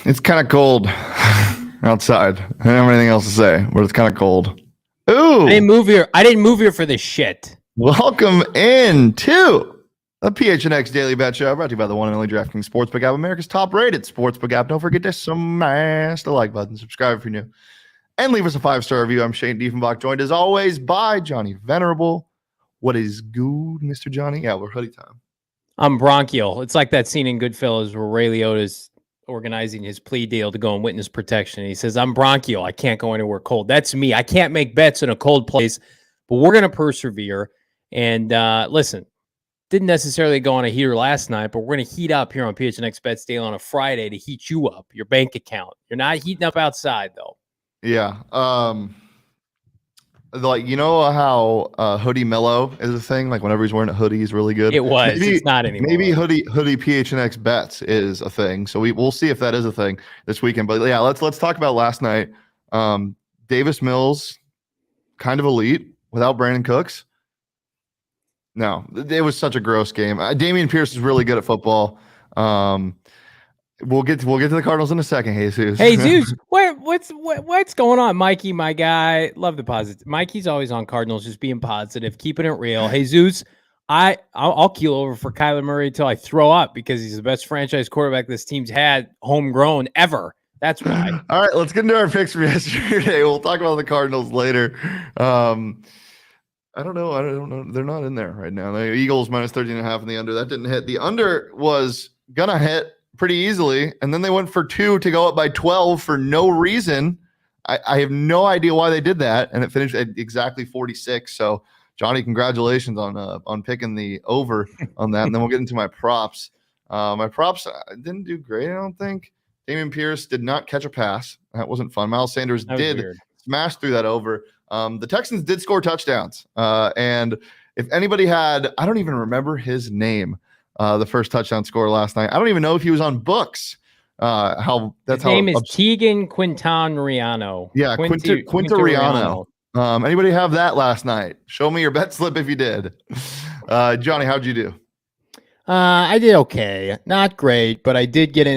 It's kind of cold outside. I don't have anything else to say, but it's kind of cold. Ooh. I didn't move here for this shit. Welcome into the PHNX Daily Bet Show, brought to you by the one and only DraftKings Sportsbook app, America's top-rated sportsbook app. Don't forget to smash the like button, subscribe if you're new, and leave us a 5-star review. I'm Shane Diefenbach, joined as always by Johnny Venerable. What is good, Mr. Johnny? Yeah, we're hoodie time. I'm bronchial. It's like that scene in Goodfellas where Ray Liotta's organizing his plea deal to go in witness protection. He says, I'm bronchial. I can't go anywhere cold. That's me. I can't make bets in a cold place, but we're going to persevere. And listen, didn't necessarily go on a heater last night, but we're going to heat up here on PHNX Bets Daily on a Friday to heat you up, your bank account. You're not heating up outside, though. Yeah. Like, you know how hoodie mellow is a thing? Like, whenever he's wearing a hoodie, he's really good. It was. It's not anymore. Maybe hoodie PHNX bets is a thing. So we'll see if that is a thing this weekend. But yeah, let's talk about last night. Davis Mills, kind of elite without Brandon Cooks. No, it was such a gross game. Damian Pierce is really good at football. We'll get to the Cardinals in a second, Jesus. Hey, Zeus, what's going on, Mikey? My guy, love the positive. Mikey's always on Cardinals, just being positive, keeping it real. Hey, Zeus, I'll keel over for Kyler Murray until I throw up because he's the best franchise quarterback this team's had homegrown ever. That's why. All right, let's get into our picks from yesterday. We'll talk about the Cardinals later. I don't know. They're not in there right now. The Eagles minus 13.5 in the under. That didn't hit. The under was gonna hit pretty easily, and then they went for 2 to go up by 12 for no reason. I have no idea why they did that, and it finished at exactly 46. So, Johnny, congratulations on picking the over on that. And then we'll get into my props. My props didn't do great, I don't think. Damian Pierce did not catch a pass. That wasn't fun. Miles Sanders did smash through that over. The Texans did score touchdowns, and if anybody had, I don't even remember his name. The first touchdown score last night. I don't even know if he was on books. His name is Tegan Quintana-Riano. Yeah, Quintana-Riano. Anybody have that last night? Show me your bet slip if you did. Johnny, how'd you do? I did okay. Not great, but I did get an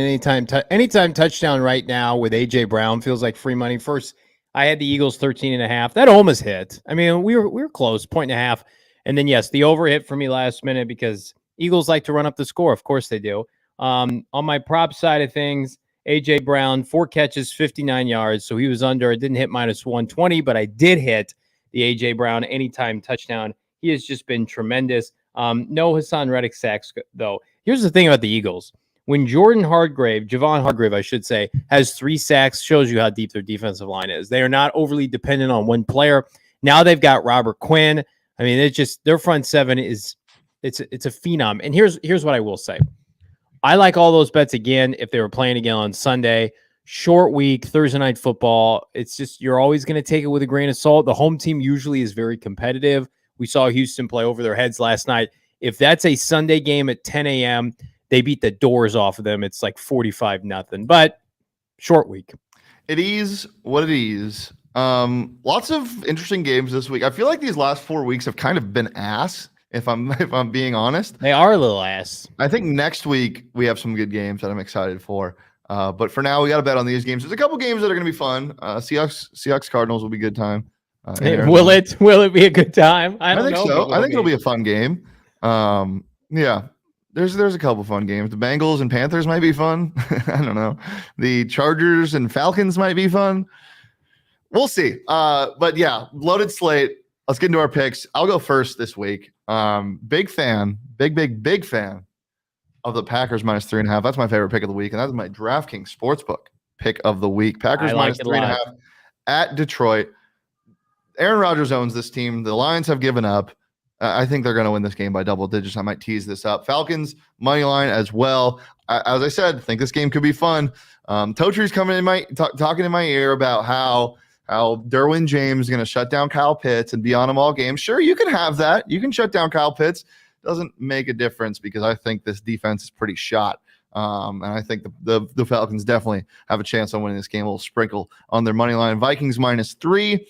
anytime touchdown right now with AJ Brown. Feels like free money. First, I had the Eagles 13.5. That almost hit. I mean, we were close, 1.5. And then yes, the over hit for me last minute because Eagles like to run up the score. Of course they do. On my prop side of things, A.J. Brown, 4 catches, 59 yards. So he was under. It didn't hit minus 120, but I did hit the A.J. Brown anytime touchdown. He has just been tremendous. No Hassan Reddick sacks, though. Here's the thing about the Eagles. When Javon Hargrave, I should say, has 3 sacks, shows you how deep their defensive line is. They are not overly dependent on one player. Now they've got Robert Quinn. I mean, it's just their front seven is it's a phenom. And here's what I will say. I like all those bets again if they were playing again on Sunday. Short week, Thursday night football. It's just you're always going to take it with a grain of salt. The home team usually is very competitive. We saw Houston play over their heads last night. If that's a Sunday game at 10 a.m., they beat the doors off of them. It's like 45-0. But short week. It is what it is. Lots of interesting games this week. I feel like these last 4 weeks have kind of been ass. If I'm being honest, they are a little ass. I think next week we have some good games that I'm excited for. But for now, we got to bet on these games. There's a couple games that are going to be fun. Seahawks Cardinals will be a good time. Will it be a good time? I think so. I think it'll be a fun game. Yeah, there's a couple fun games. The Bengals and Panthers might be fun. I don't know. The Chargers and Falcons might be fun. We'll see. But yeah, loaded slate. Let's get into our picks. I'll go first this week. Big fan of the Packers minus 3.5. That's my favorite pick of the week, and that's my DraftKings Sportsbook pick of the week. Packers minus 3.5 at Detroit. Aaron Rodgers owns this team. The Lions have given up. I think they're going to win this game by double digits. I might tease this up. Falcons money line as well. As I said, think this game could be fun. Totree's coming in talking in my ear about how Derwin James is going to shut down Kyle Pitts and be on him all game. Sure, you can have that. You can shut down Kyle Pitts. Doesn't make a difference because I think this defense is pretty shot. And I think the Falcons definitely have a chance on winning this game. A little sprinkle on their money line. Vikings minus 3.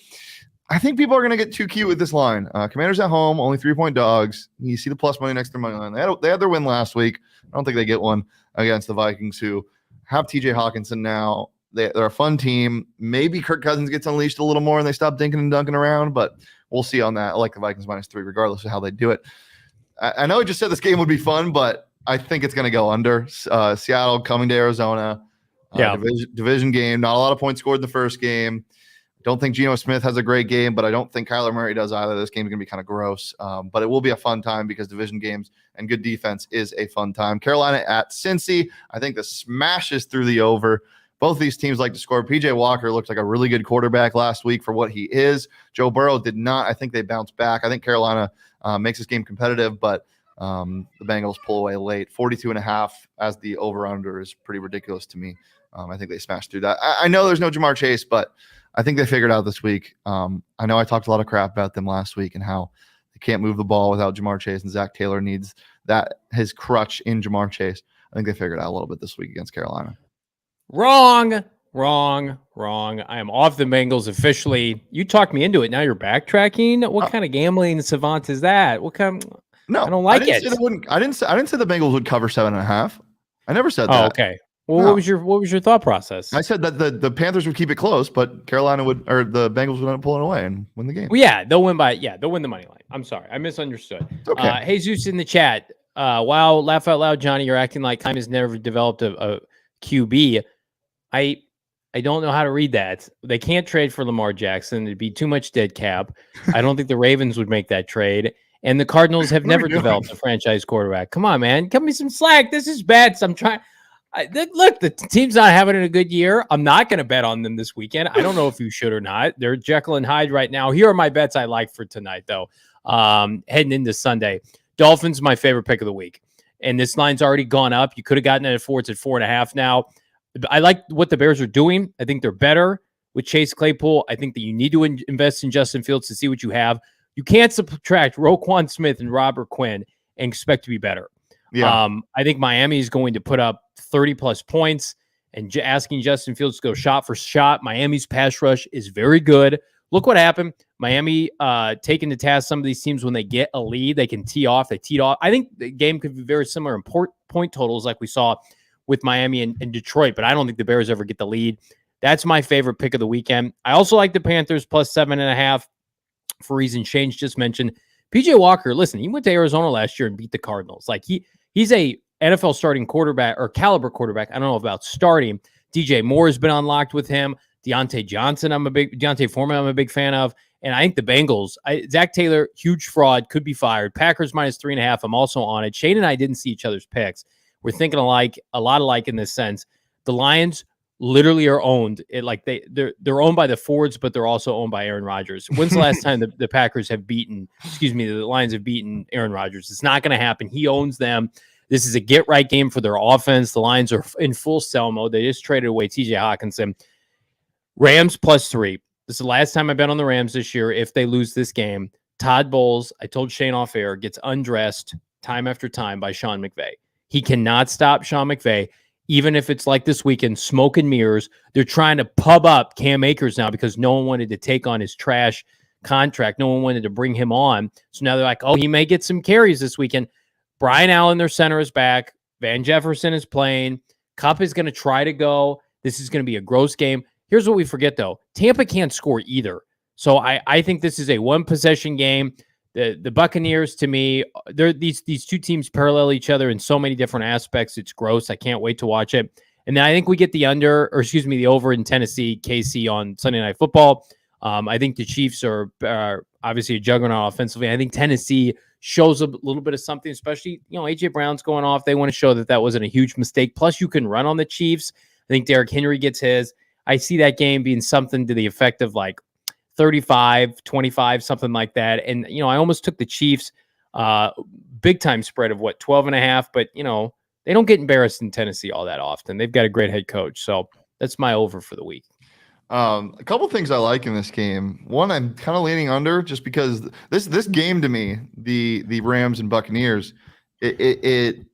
I think people are going to get too cute with this line. Commanders at home, only 3-point dogs. You see the plus money next to their money line. They had their win last week. I don't think they get one against the Vikings, who have TJ Hawkinson now. They're a fun team. Maybe Kirk Cousins gets unleashed a little more and they stop dinking and dunking around, but we'll see on that. I like the Vikings -3, regardless of how they do it. I know I just said this game would be fun, but I think it's going to go under. Seattle coming to Arizona. Division game. Not a lot of points scored in the first game. Don't think Geno Smith has a great game, but I don't think Kyler Murray does either. This game is going to be kind of gross, but it will be a fun time because division games and good defense is a fun time. Carolina at Cincy. I think the smashes through the over. Both these teams like to score. PJ Walker looked like a really good quarterback last week for what he is. Joe Burrow did not. I think they bounced back. I think Carolina makes this game competitive, but the Bengals pull away late. 42.5 as the over-under is pretty ridiculous to me. I think they smashed through that. I know there's no Jamar Chase, but I think they figured out this week. I know I talked a lot of crap about them last week and how they can't move the ball without Jamar Chase, and Zach Taylor needs his crutch in Jamar Chase. I think they figured out a little bit this week against Carolina. Wrong. I am off the Bengals officially. You talked me into it. Now you're backtracking. What kind of gambling savant is that? What kind? No, I don't like it. I didn't say the Bengals would cover 7.5. I never said that. Oh, okay. Well, no. What was your thought process? I said that the Panthers would keep it close, but Carolina the Bengals would end up pulling away and win the game. Well, yeah, they'll win they'll win the money line. I'm sorry, I misunderstood. Okay. Jesus in the chat. Wow, laugh out loud, Johnny. You're acting like Keim has never developed a QB. I don't know how to read that. They can't trade for Lamar Jackson. It'd be too much dead cap. I don't think the Ravens would make that trade. And the Cardinals have never developed a franchise quarterback. Come on, man. Cut me some slack. This is bad. So I'm trying. Look, the team's not having a good year. I'm not going to bet on them this weekend. I don't know if you should or not. They're Jekyll and Hyde right now. Here are my bets I like for tonight, though. Heading into Sunday. Dolphins, my favorite pick of the week. And this line's already gone up. You could have gotten it at 4. It's at 4.5 now. I like what the Bears are doing. I think they're better with Chase Claypool. I think that you need to invest in Justin Fields to see what you have. You can't subtract Roquan Smith and Robert Quinn and expect to be better. Yeah. I think Miami is going to put up 30-plus points, and asking Justin Fields to go shot for shot. Miami's pass rush is very good. Look what happened. Miami taking to task some of these teams when they get a lead. They can tee off. They teed off. I think the game could be very similar in point totals like we saw with Miami and Detroit, but I don't think the Bears ever get the lead. That's my favorite pick of the weekend. I also like the Panthers plus 7.5 for reasons Shane just mentioned. PJ Walker, listen, he went to Arizona last year and beat the Cardinals. Like he's a NFL starting quarterback or caliber quarterback. I don't know about starting. DJ Moore has been unlocked with him. Deontay Foreman, I'm a big fan of. And I think the Bengals, Zach Taylor, huge fraud, could be fired. Packers minus 3.5. I'm also on it. Shane and I didn't see each other's picks. We're thinking alike, a lot alike in this sense. The Lions literally are owned. They're owned by the Fords, but they're also owned by Aaron Rodgers. When's the last time the Packers have the Lions have beaten Aaron Rodgers? It's not going to happen. He owns them. This is a get-right game for their offense. The Lions are in full sell mode. They just traded away TJ Hawkinson. Rams plus 3. This is the last time I bet on the Rams this year. If they lose this game, Todd Bowles, I told Shane off air, gets undressed time after time by Sean McVay. He cannot stop Sean McVay, even if it's like this weekend, smoke and mirrors. They're trying to pub up Cam Akers now because no one wanted to take on his trash contract. No one wanted to bring him on. So now they're like, oh, he may get some carries this weekend. Brian Allen, their center, is back. Van Jefferson is playing. Kupp is going to try to go. This is going to be a gross game. Here's what we forget, though. Tampa can't score either. So I think this is a one-possession game. The Buccaneers, to me, they're these two teams parallel each other in so many different aspects. It's gross. I can't wait to watch it. And then I think we get the over in Tennessee, KC on Sunday Night Football. I think the Chiefs are obviously a juggernaut offensively. I think Tennessee shows a little bit of something, especially, A.J. Brown's going off. They want to show that wasn't a huge mistake. Plus, you can run on the Chiefs. I think Derrick Henry gets his. I see that game being something to the effect of like 35-25, something like that. And, I almost took the Chiefs big time spread of 12.5, but, they don't get embarrassed in Tennessee all that often. They've got a great head coach. So that's my over for the week. A couple things I like in this game. One, I'm kind of leaning under just because this game to me, the Rams and Buccaneers, it's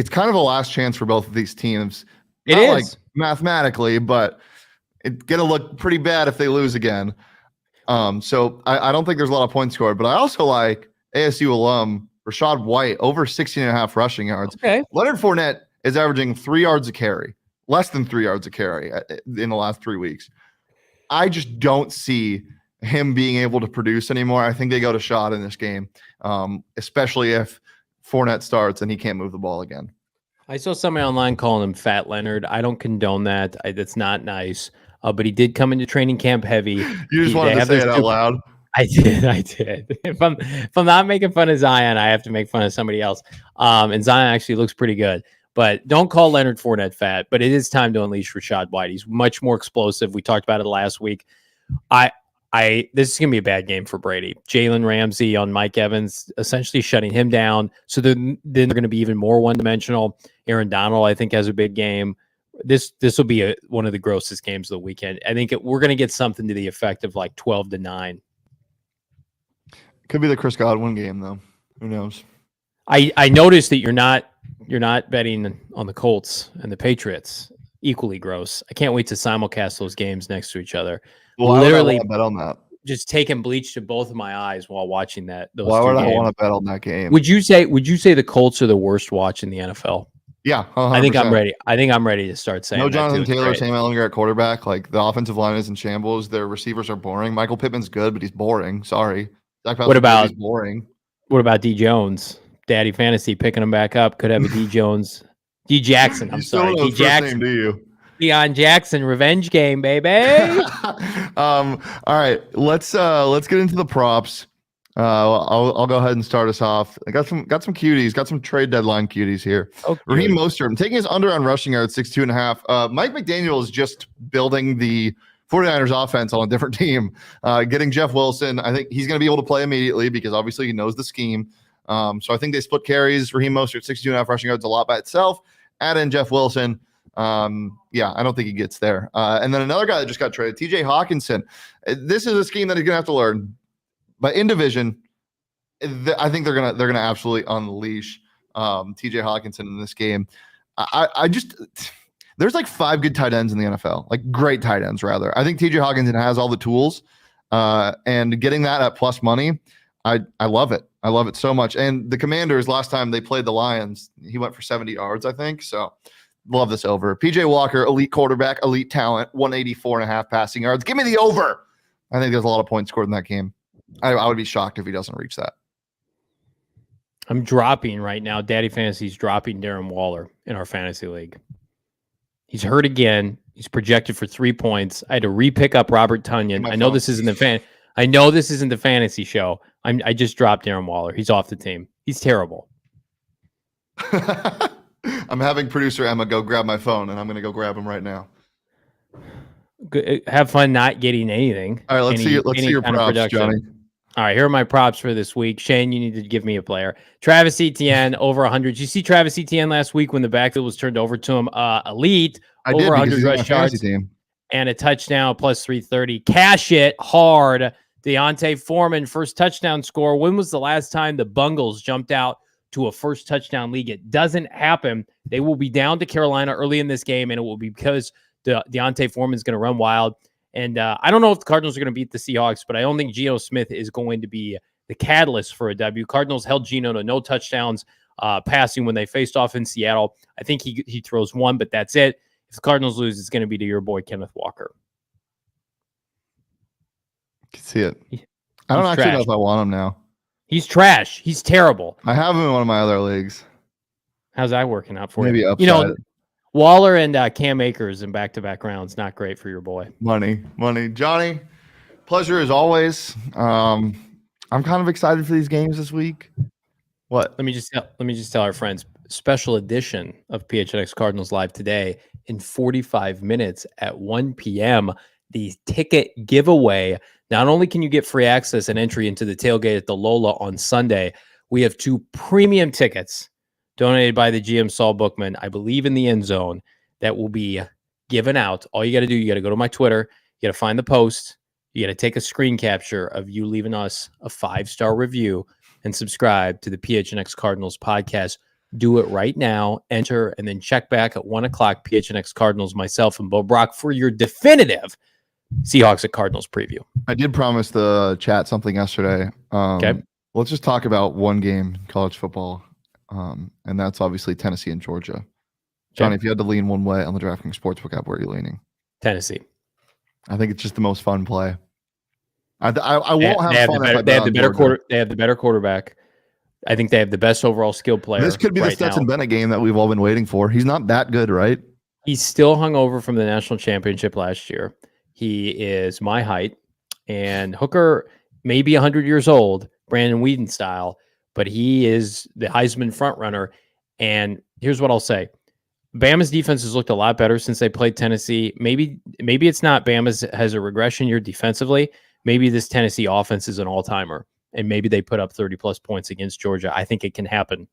kind of a last chance for both of these teams. It Not is like mathematically, but it's gonna look pretty bad if they lose again. So I don't think there's a lot of points scored, but I also like ASU alum Rachaad White over 16.5 rushing yards. Okay. Leonard Fournette is averaging 3 yards a carry, less than 3 yards a carry in the last 3 weeks. I just don't see him being able to produce anymore. I think they go to shot in this game, especially if Fournette starts and he can't move the ball again. I saw somebody online calling him Fat Leonard. I don't condone that. That's not nice. But he did come into training camp heavy. You just wanted to say it out loud. I did. If I'm not making fun of Zion, I have to make fun of somebody else. And Zion actually looks pretty good. But don't call Leonard Fournette fat. But it is time to unleash Rachaad White. He's much more explosive. We talked about it last week. This is gonna be a bad game for Brady. Jalen Ramsey on Mike Evans, essentially shutting him down. So then they're going to be even more one-dimensional. Aaron Donald, I think, has a big game. This will be one of the grossest games of the weekend. I think we're going to get something to the effect of like 12-9. Could be the Chris Godwin game, though. Who knows? I noticed that you're not betting on the Colts and the Patriots. Equally gross. I can't wait to simulcast those games next to each other. Well, literally bet on that. Just taking bleach to both of my eyes while watching that. Why would I want to bet on that game? Would you say the Colts are the worst watch in the NFL? Yeah, 100%. I think I'm ready. I think I'm ready to start saying. No Jonathan Taylor, Sam Ellinger at quarterback. Like the offensive line is in shambles. Their receivers are boring. Michael Pittman's good, but he's boring. Sorry. What about he's boring? What about D Jones? Daddy Fantasy picking him back up. Could have a D Jones. D Jackson. I'm sorry. D Jackson. Do you? Deion Jackson revenge game, baby. All right, let's get into the props. I'll go ahead and start us off. I got some cuties, got some trade deadline cuties here. Okay. Raheem Mostert, I'm taking his under on rushing yards, 62.5. Mike McDaniel is just building the 49ers offense on a different team. Getting Jeff Wilson, I think he's going to be able to play immediately because obviously he knows the scheme. So I think they split carries. Raheem Mostert, 62.5 rushing yards, a lot by itself. Add in Jeff Wilson. Yeah, I don't think he gets there. And then another guy that just got traded, TJ Hawkinson. This is a scheme that he's gonna have to learn. But in division, I think they're gonna absolutely unleash TJ Hawkinson in this game. I just there's like 5 good tight ends in the NFL, like great tight ends rather. I think TJ Hawkinson has all the tools, and getting that at plus money, I love it. I love it so much. And the Commanders, last time they played the Lions, he went for 70 yards, I think. So love this over. PJ Walker, elite quarterback, elite talent, 184.5 passing yards. Give me the over. I think there's a lot of points scored in that game. I would be shocked if he doesn't reach that. I'm dropping right now. Daddy Fantasy's dropping Darren Waller in our fantasy league. He's hurt again. He's projected for 3 points. I had to re-pick up Robert Tonyan. I know this isn't the fantasy show. I just dropped Darren Waller. He's off the team. He's terrible. I'm having producer Emma go grab my phone, and I'm going to go grab him right now. Have fun not getting anything. All right, let's see your props, Johnny. All right, here are my props for this week. Shane, you need to give me a player. Travis Etienne, over 100. Did you see Travis Etienne last week when the backfield was turned over to him? Elite, over 100 rush yards and a touchdown, plus 330. Cash it hard. Deontay Foreman, first touchdown score. When was the last time the Bungles jumped out to a first touchdown league? It doesn't happen. They will be down to Carolina early in this game, and it will be because Deontay Foreman's going to run wild. And I don't know if the Cardinals are going to beat the Seahawks, but I don't think Geno Smith is going to be the catalyst for a W. Cardinals held Geno to no touchdowns passing when they faced off in Seattle. I think he throws one, but that's it. If the Cardinals lose, it's going to be to your boy Kenneth Walker. I can see it. I don't actually know if I want him now. He's trash. He's terrible. I have him in one of my other leagues. How's that working out for you? Maybe upside. You know, Waller and Cam Akers in back-to-back rounds, not great for your boy. Money. Johnny, pleasure as always. I'm kind of excited for these games this week. What? Let me just tell our friends, special edition of PHNX Cardinals Live today in 45 minutes at 1 p.m. The ticket giveaway. Not only can you get free access and entry into the tailgate at the Lola on Sunday, we have 2 premium tickets donated by the GM Saul Bookman, I believe in the end zone, that will be given out. All you got to do, you got to go to my Twitter, you got to find the post, you got to take a screen capture of you leaving us a 5-star review and subscribe to the PHNX Cardinals podcast. Do it right now, enter, and then check back at 1 o'clock, PHNX Cardinals, myself and Bo Brock, for your definitive Seahawks at Cardinals preview. I did promise the chat something yesterday. Okay. Let's just talk about one game in college football, and that's obviously Tennessee and Georgia. Johnny, if you had to lean one way on the DraftKings Sportsbook app, where are you leaning? Tennessee. I think it's just the most fun play. I won't have fun if I they bet have the on better Georgia. They have the better quarterback. I think they have the best overall skill player. This could be the Stetson Bennett game that we've all been waiting for. He's not that good, right? He's still hung over from the national championship last year. He is my height, and Hooker may be 100 years old, Brandon Whedon style, but he is the Heisman frontrunner. And here's what I'll say. Bama's defense has looked a lot better since they played Tennessee. Maybe it's not Bama's has a regression year defensively. Maybe this Tennessee offense is an all-timer, and maybe they put up 30-plus points against Georgia. I think it can happen.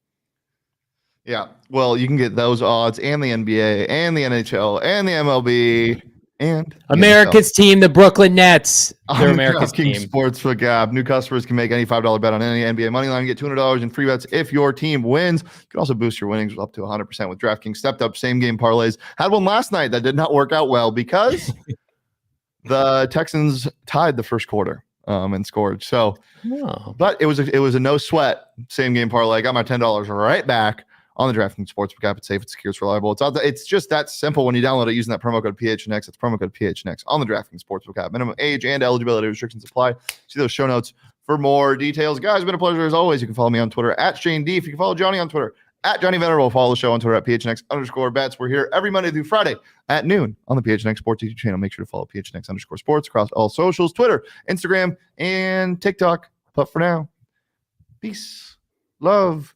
Yeah. Well, you can get those odds and the NBA and the NHL and the MLB and America's team, the Brooklyn Nets. They're America's team. Sportsbook app. New customers can make any $5 bet on any NBA money line and get $200 in free bets if your team wins. You can also boost your winnings up to 100% with DraftKings stepped up same game parlays. Had one last night that did not work out well because the Texans tied the first quarter and scored. So, but it was a no sweat same game parlay. I got my $10 right back on the DraftKings Sportsbook app. It's safe, it's secure, it's reliable. It's just that simple when you download it using that promo code PHNX. That's promo code PHNX on the DraftKings Sportsbook app. Minimum age and eligibility restrictions apply. See those show notes for more details. Guys, it's been a pleasure as always. You can follow me on Twitter at Shane D. If you can follow Johnny on Twitter at Johnny Venerable, follow the show on Twitter at PHNX_bets. We're here every Monday through Friday at noon on the PHNX Sports YouTube channel. Make sure to follow PHNX_sports across all socials, Twitter, Instagram, and TikTok. But for now, peace, love,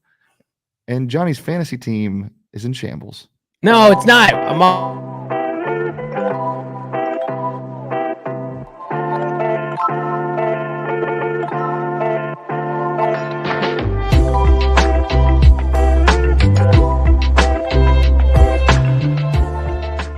and Johnny's fantasy team is in shambles. No, it's not. I'm all